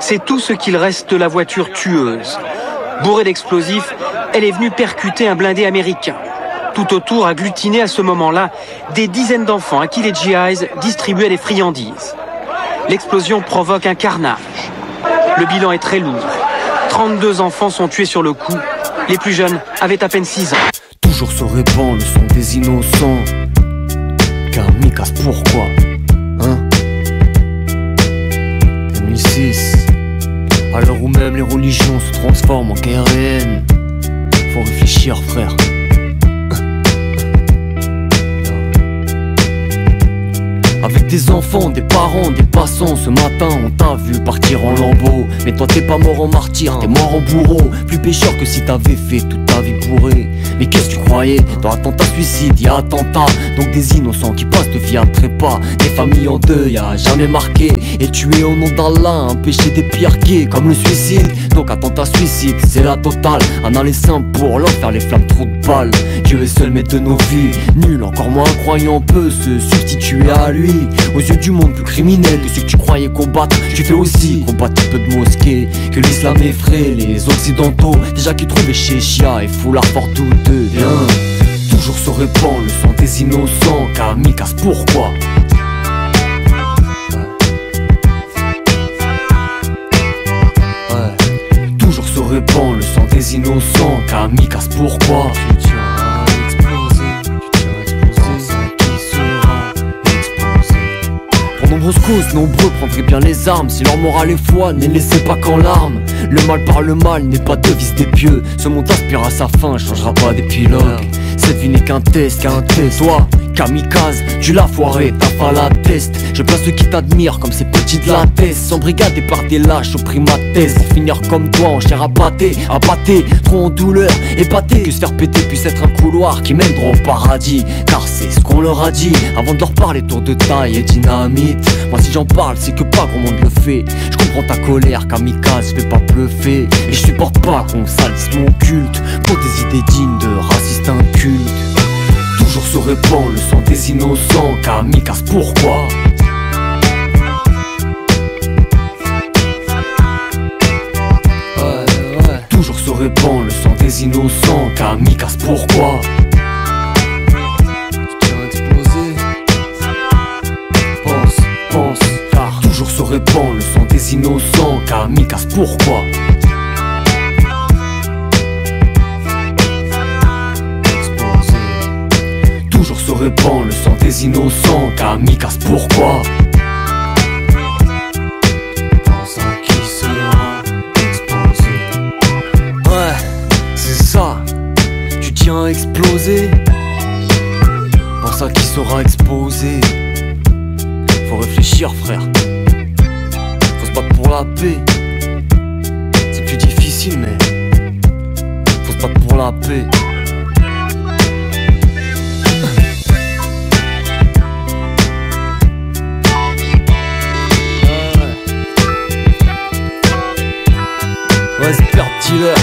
C'est tout ce qu'il reste de la voiture tueuse. Bourrée d'explosifs, elle est venue percuter un blindé américain. Tout autour, agglutiné à ce moment-là, des dizaines d'enfants à qui les GIs distribuaient des friandises. L'explosion provoque un carnage. Le bilan est très lourd. 32 enfants sont tués sur le coup. Les plus jeunes avaient à peine 6 ans. Toujours se répand le son des innocents. Kamikaze, pourquoi? Hein? 2006, à l'heure où même les religions se transforment en guerre réelle. Faut réfléchir, frère. Avec des enfants, des parents, des passants, ce matin on t'a vu partir en lambeaux. Mais toi t'es pas mort en martyr, t'es mort en bourreau. Plus pécheur que si t'avais fait toute ta vie bourrée. Mais qu'est-ce que tu croyais? Dans attentat suicide, y'a attentat. Donc des innocents qui passent de vie à trépas. Des familles en deuil à jamais marqué. Et tuer au nom d'Allah, un péché des pires gays comme le suicide. Donc attentat suicide, c'est la totale. Un aller simple pour l'enfer, les flammes, trop de balles. Dieu est seul maître de nos vies. Nul, encore moins croyant peut se substituer à lui. Aux yeux du monde plus criminel que ceux que tu croyais combattre. Tu fais aussi combattre un peu de mosquée. Que l'islam effraie les occidentaux. Déjà qui trouvaient chez Chia et foulard fort douteux. Toujours se répand le sang des innocents. Kamikaze, pourquoi? Toujours se répand le sang des innocents. Kamikaze, pourquoi? Nombreuses causes, nombreux prendraient bien les armes. Si leur morale est foi, ne les laissez pas qu'en larmes. Le mal par le mal n'est pas devise des pieux. Ce monde aspire à sa fin, changera pas d'épilogue. Cette vie n'est qu'un test, Toi, kamikaze, tu l'as foiré, t'as pas la test. Je place ceux qui t'admirent comme ces petits de la test. Embrigadés par des lâches au primates. Pour finir comme toi en chair abatté, trop en douleur, épaté. Que se faire péter puisse être un couloir qui mène droit au paradis. Car c'est ce qu'on leur a dit avant de leur parler tour de taille et dynamite. Moi si j'en parle c'est que pas grand monde le fait. Je comprends ta colère, kamikaze, je vais pas bluffer. Et je supporte pas qu'on salisse mon culte pour des idées dignes de racistes incultes. Toujours se répand le sang des innocents. Kamikaze, pourquoi? Toujours se répand le sang des innocents. Kamikaze, pourquoi? Toujours se répand le sang des innocents. Kamikaze, pourquoi? Toujours se répand le sang des innocents. Kamikaze, pourquoi? Pense à qui sera exposé. Ouais, c'est ça. Tu tiens à exploser. Pense à qui sera exposé. Faut réfléchir, frère. Faut se battre pour la paix. C'est plus difficile, mais faut se battre pour la paix. Ouais, c'est Père Dealer.